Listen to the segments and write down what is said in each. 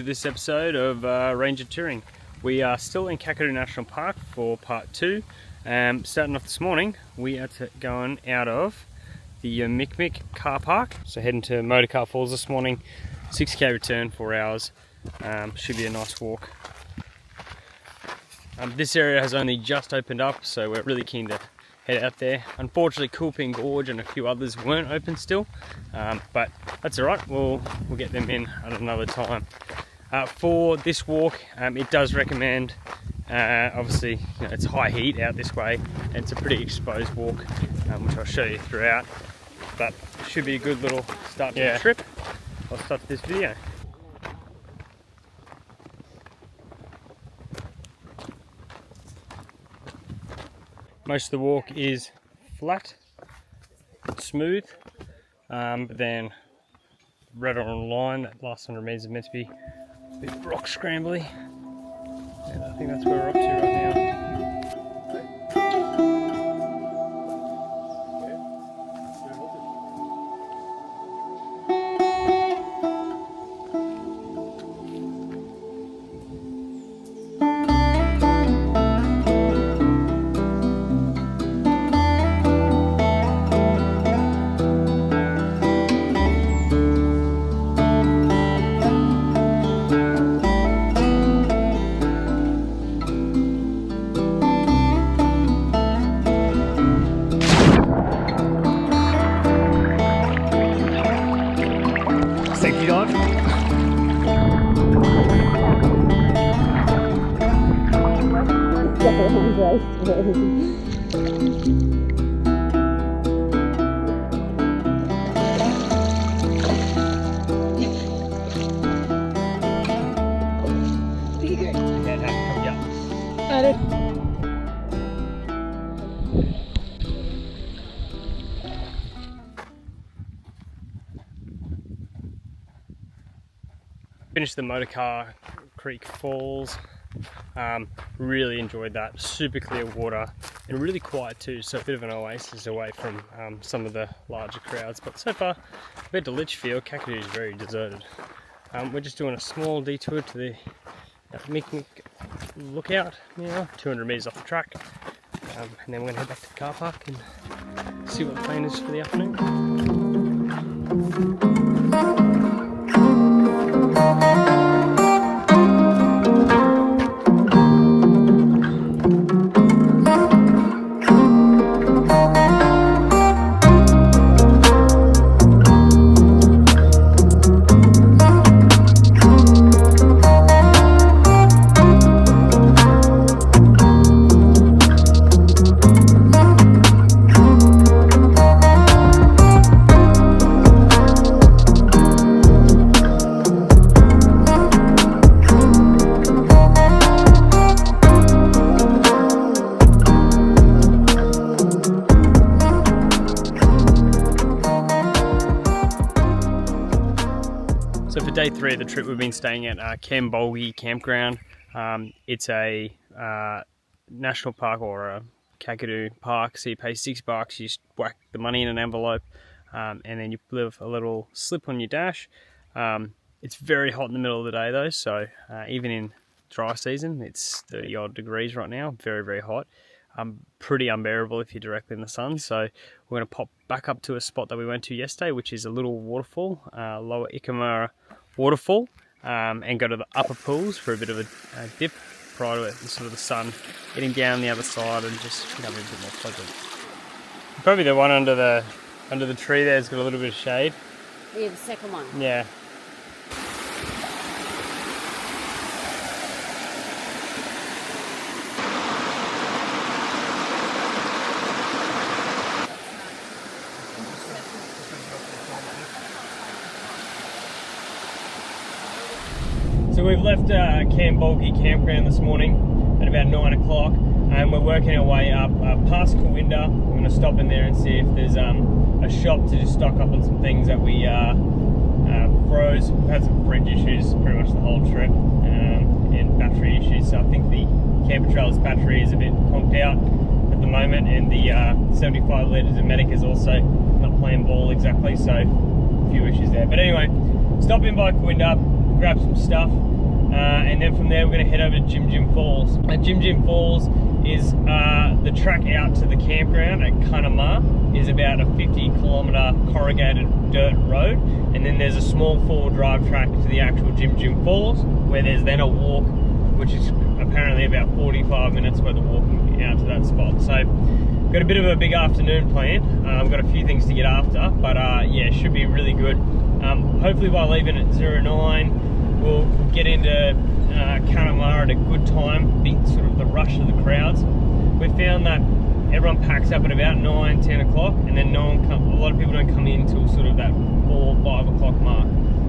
to this episode of Ranger Touring. We are still in Kakadu National Park for part 2. Starting off this morning, we are going out of the Mikmik car park. So heading to Motorcar Falls this morning, 6k return, 4 hours. Should be a nice walk. This area has only just opened up, so we're really keen to head out there. Unfortunately, Coolpin Gorge and a few others weren't open still, but that's all right. We'll get them in at another time. For this walk, it does recommend, obviously, it's high heat out this way, and it's a pretty exposed walk, which I'll show you throughout. But it should be a good little start to the trip. I'll start this video. Most of the walk is flat, smooth, but then right on the line, that last 100 metres is meant to be a bit rock scrambly, and I think that's where we're up to right now. Safety dog. Finished the Motorcar Creek Falls. Really enjoyed that. Super clear water and really quiet too, so a bit of an oasis away from some of the larger crowds. But so far, compared to Litchfield, Kakadu is very deserted. We're just doing a small detour to the Mikmik lookout now, 200 metres off the track, and then we're going to head back to the car park and see what the plan is for the afternoon. So for day 3 of the trip, we've been staying at Kanamar Campground. It's a national park or a Kakadu park, so you pay $6, you just whack the money in an envelope, and then you leave a little slip on your dash. It's very hot in the middle of the day though, so even in dry season, it's 30 odd degrees right now, very, very hot. Pretty unbearable if you're directly in the sun, so we're going to pop back up to a spot that we went to yesterday, which is a little waterfall, Lower Kanamar waterfall, and go to the upper pools for a bit of a dip prior to sort of the sun getting down the other side and just be a bit more pleasant. Probably the one under the tree there's got a little bit of shade. Yeah, the second one. Yeah. So we've left Kanamar Campground this morning at about 9 o'clock, and we're working our way up past Kawinda. We're going to stop in there and see if there's a shop to just stock up on some things that we froze. We've had some fridge issues pretty much the whole trip, and battery issues, so I think the camper trailer's battery is a bit conked out at the moment, and the 75 litres of Medic is also not playing ball exactly, so a few issues there. But anyway, stop in by Kawinda, grab some stuff, and then from there we're going to head over to Jim Jim Falls. Jim Jim Falls is the track out to the campground at Kanamar is about a 50-kilometre corrugated dirt road, and then there's a small 4-wheel-drive track to the actual Jim Jim Falls, where there's then a walk, which is apparently about 45 minutes worth of walking out to that spot. So got a bit of a big afternoon planned. I've got a few things to get after, but yeah, it should be really good. Hopefully by leaving at 09, we'll get into Kanamar at a good time, beat sort of the rush of the crowds. We've found that everyone packs up at about 9, 10 o'clock, and then a lot of people don't come in until sort of that 4, 5 o'clock mark.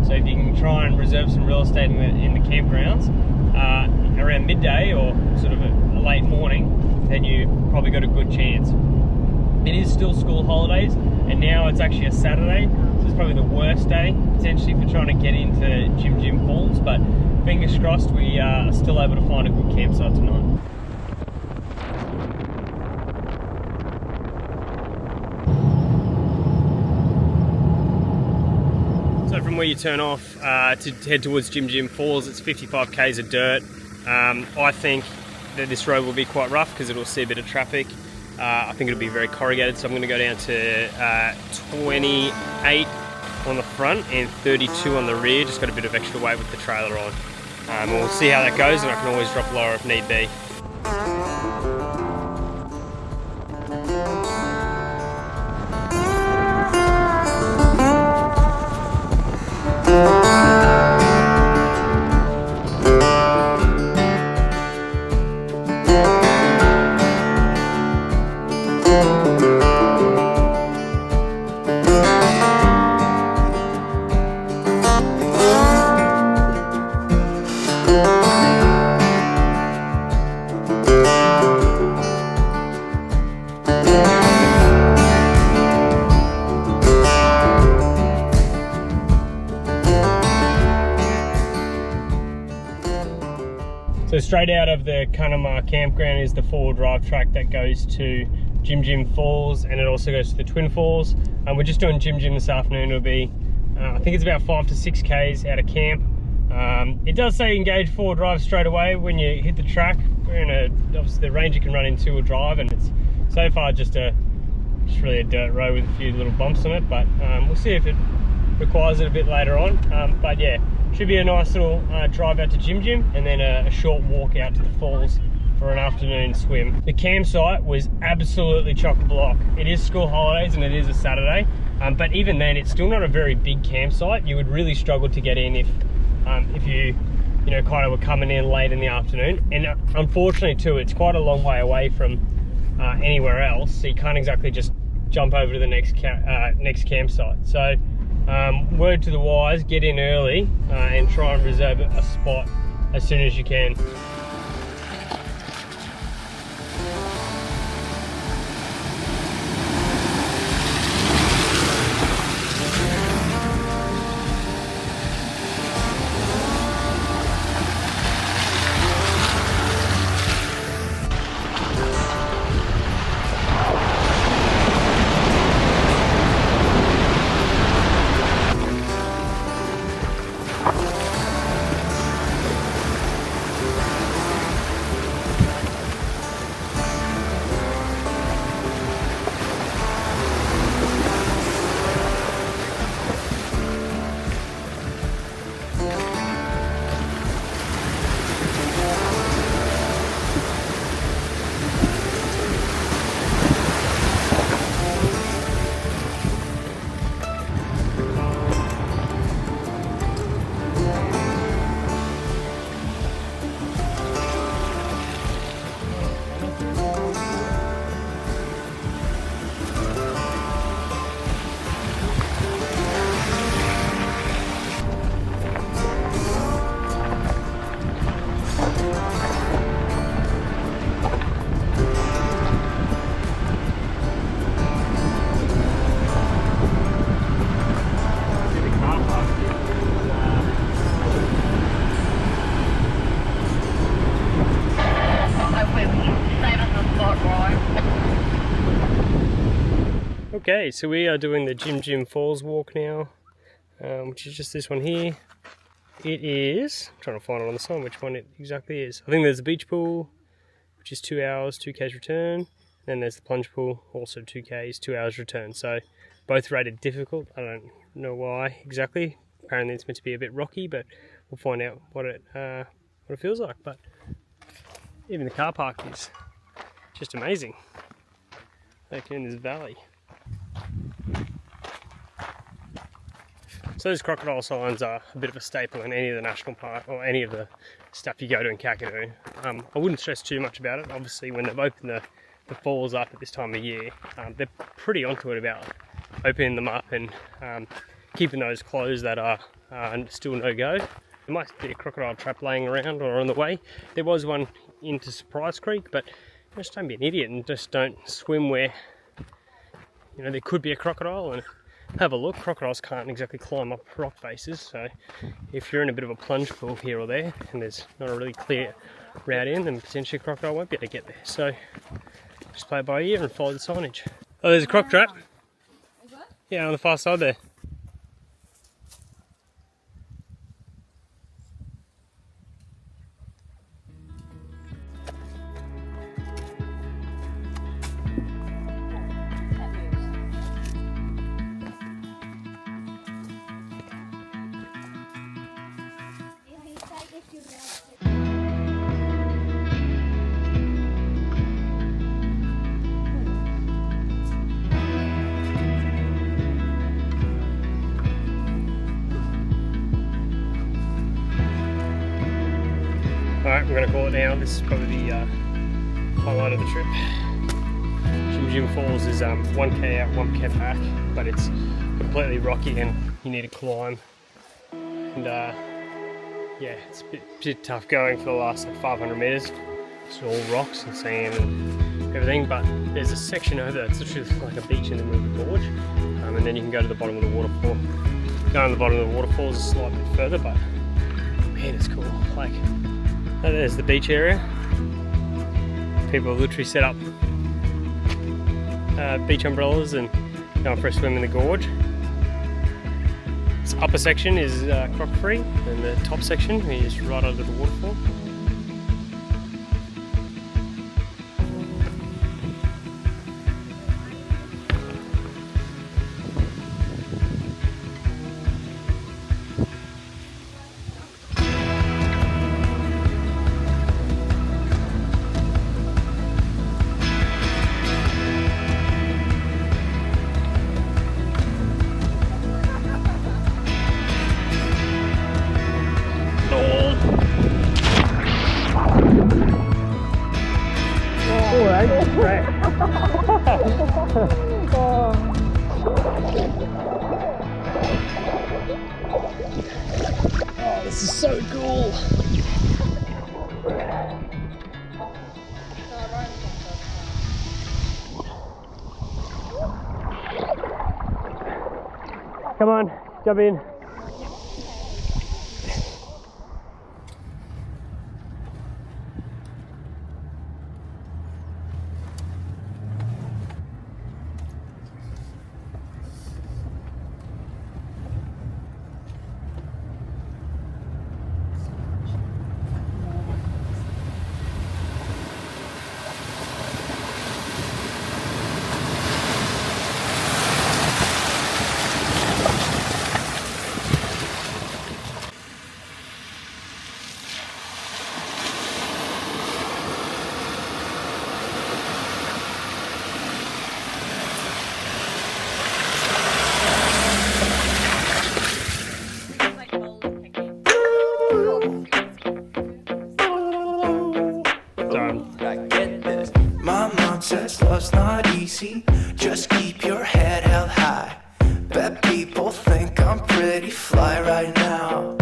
So if you can try and reserve some real estate in the campgrounds around midday or sort of a late morning, then you probably got a good chance. It is still school holidays, and now it's actually a Saturday, so it's probably the worst day potentially for trying to get into Jim Jim Falls, but fingers crossed we are still able to find a good campsite tonight. So from where you turn off to head towards Jim Jim Falls, it's 55 k's of dirt. I think that this road will be quite rough because it'll see a bit of traffic. I think it'll be very corrugated, so I'm going to go down to 28 on the front and 32 on the rear. Just got a bit of extra weight with the trailer on. And we'll see how that goes, and I can always drop lower if need be. So straight out of the Kanamar Campground is the 4-wheel-drive track that goes to Jim Jim Falls, and it also goes to the Twin Falls. We're just doing Jim Jim this afternoon. It'll be, I think it's about 5 to 6 k's out of camp. It does say engage 4-wheel-drive straight away when you hit the track. We're in obviously the range you can run in 2-wheel drive, and it's so far just really a dirt road with a few little bumps on it, but we'll see if it requires it a bit later on. But yeah, should be a nice little drive out to Jim Jim, and then a short walk out to the falls for an afternoon swim. The campsite was absolutely chock-a-block. It is school holidays and it is a Saturday, but even then it's still not a very big campsite. You would really struggle to get in if you kind of were coming in late in the afternoon, and unfortunately too, it's quite a long way away from anywhere else, so you can't exactly just jump over to the next campsite. So word to the wise, get in early and try and reserve a spot as soon as you can. Okay, so we are doing the Jim Jim Falls walk now, which is just this one here, it is, I'm trying to find it on the sign which one it exactly is. I think there's the beach pool, which is 2 hours, 2Ks return. Then there's the plunge pool, also 2Ks, 2 hours return. So both rated difficult. I don't know why exactly. Apparently it's meant to be a bit rocky, but we'll find out what it feels like. But even the car park is just amazing. Like in this valley. So those crocodile signs are a bit of a staple in any of the national park or any of the stuff you go to in Kakadu. I wouldn't stress too much about it. Obviously, when they've opened the falls up at this time of year, they're pretty onto it about opening them up and keeping those closed that are still no-go. There might be a crocodile trap laying around or on the way. There was one into Surprise Creek, but just don't be an idiot and just don't swim where there could be a crocodile, and have a look. Crocodiles can't exactly climb up rock faces, so if you're in a bit of a plunge pool here or there and there's not a really clear route in, then potentially a crocodile won't be able to get there. So just play it by ear and follow the signage. Oh, there's a croc trap. Is that? Yeah, on the far side there. Alright, we're going to call it now. This is probably the highlight of the trip. Jim Falls is 1k out, 1k back, but it's completely rocky and you need to climb. And yeah, it's a bit tough going for the last 500 metres. It's all rocks and sand and everything, but there's a section over there. It's literally like a beach in the middle of the gorge, and then you can go to the bottom of the waterfall. Going to the bottom of the waterfall is a slight bit further, but man, it's cool. Like, there's the beach area. People have literally set up beach umbrellas and going for a swim in the gorge. This upper section is croc free, and the top section is right under the waterfall. Oh, this is so cool. Come on, jump in. Says love's not easy, just keep your head held high. Bet people think I'm pretty fly right now.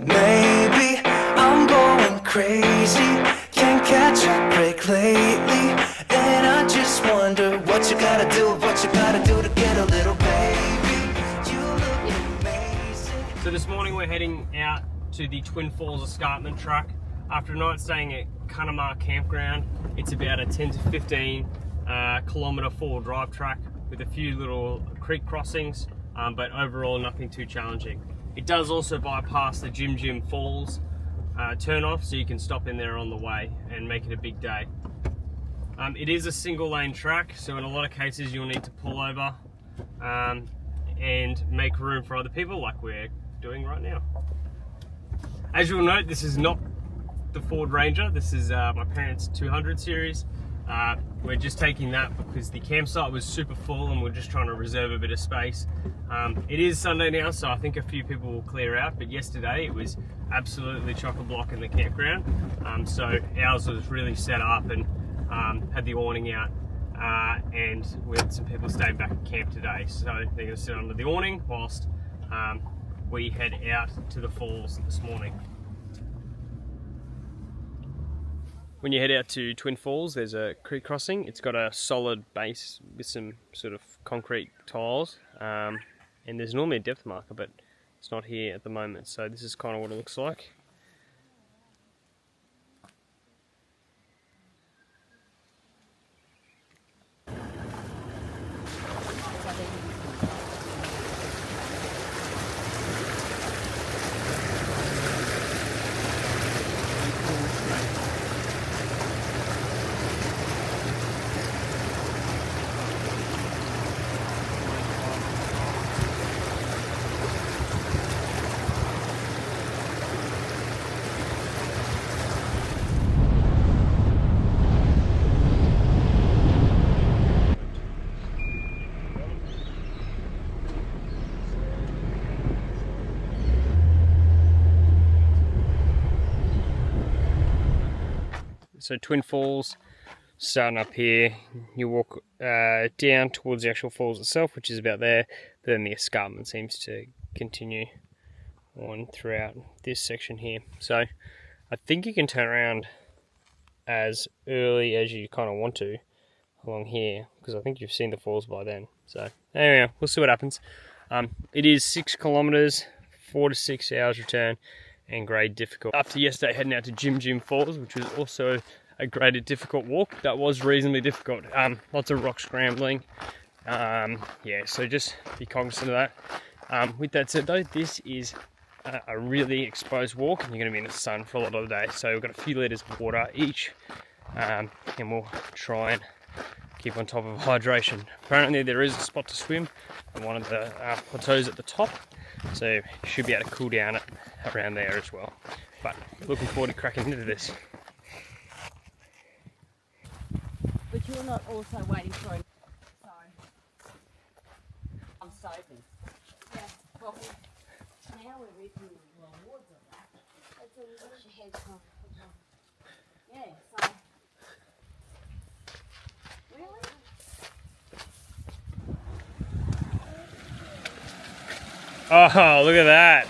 Maybe I'm going crazy, can't catch a break lately, and I just wonder what you gotta do to get a little baby. You look amazing. So this morning we're heading out to the Twin Falls Escarpment Track. After a night staying at Kanamar Campground, it's about a 10 to 15 kilometre four-wheel drive track with a few little creek crossings, but overall nothing too challenging. It does also bypass the Jim Falls turn off, so you can stop in there on the way and make it a big day. It is a single lane track, so in a lot of cases you'll need to pull over and make room for other people like we're doing right now. As you'll note, this is not the Ford Ranger, this is my parents' 200 series. We're just taking that because the campsite was super full and we're just trying to reserve a bit of space. It is Sunday now, so I think a few people will clear out, but yesterday it was absolutely chock-a-block in the campground. So ours was really set up and had the awning out, and we had some people staying back at camp today. So they're going to sit under the awning whilst we head out to the falls this morning. When you head out to Twin Falls, there's a creek crossing. It's got a solid base with some sort of concrete tiles, and there's normally a depth marker, but it's not here at the moment. So this is kind of what it looks like. So Twin Falls, starting up here, you walk down towards the actual falls itself, which is about there, but then the escarpment seems to continue on throughout this section here. So I think you can turn around as early as you kind of want to along here, because I think you've seen the falls by then. So anyway, we'll see what happens. It is 6 kilometers, 4 to 6 hours return, and grade difficult. After yesterday heading out to Jim Falls, which was also a graded difficult walk, that was reasonably difficult. Lots of rock scrambling. Yeah, so just be cognizant of that. With that said though, this is a really exposed walk and you're going to be in the sun for a lot of the day. So we've got a few litres of water each, and we'll try and keep on top of hydration. Apparently there is a spot to swim on one of the plateaus at the top, so you should be able to cool down around there as well. But looking forward to cracking into this. But you're not also waiting for a... Sorry. I'm soaping. Yeah. Well, now we're reaching the rewards of that. That's a little hedgehog. Yeah, so... Really? Oh, look at that.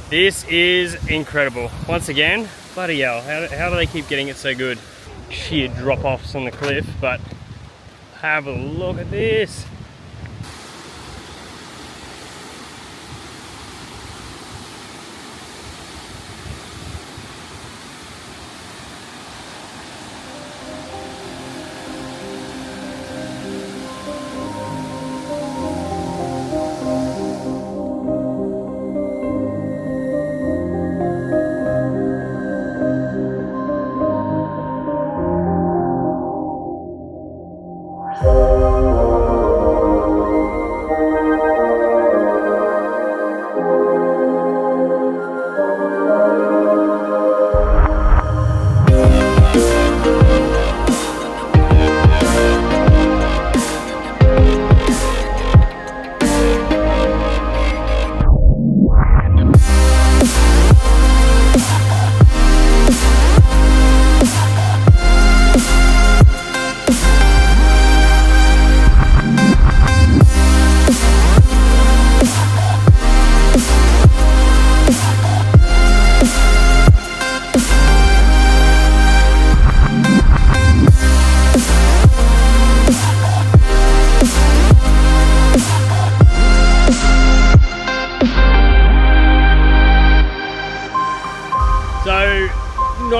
This is incredible. Once again, bloody hell, how do they keep getting it so good? Sheer drop-offs on the cliff, but have a look at this.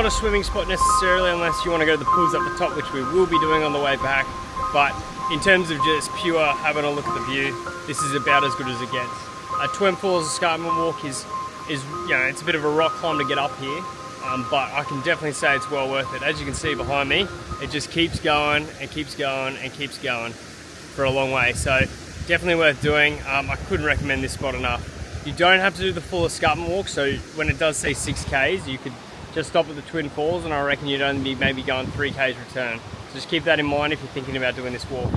not a swimming spot necessarily unless you want to go to the pools up the top, which we will be doing on the way back. But in terms of just pure having a look at the view, this is about as good as it gets. Twin Falls Escarpment Walk is it's a bit of a rock climb to get up here, but I can definitely say it's well worth it. As you can see behind me, it just keeps going and keeps going and keeps going for a long way. So definitely worth doing. I couldn't recommend this spot enough. You don't have to do the full escarpment walk, so when it does say 6Ks, you could just stop at the Twin Falls, and I reckon you'd only be maybe going 3Ks return. So just keep that in mind if you're thinking about doing this walk.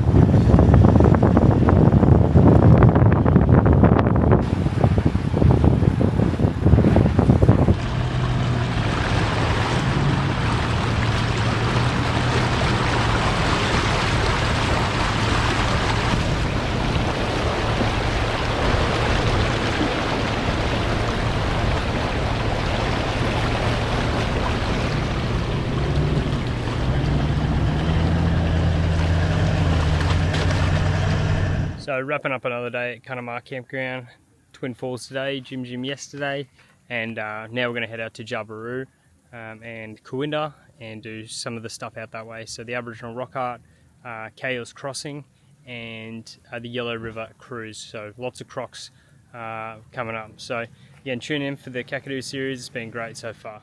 So wrapping up another day at Kanamar Campground, Twin Falls today, Jim yesterday, and now we're going to head out to Jabiru and Kooinda and do some of the stuff out that way. So the Aboriginal Rock Art, Kayla's Crossing, and the Yellow River Cruise. So lots of crocs coming up. So again, tune in for the Kakadu series. It's been great so far.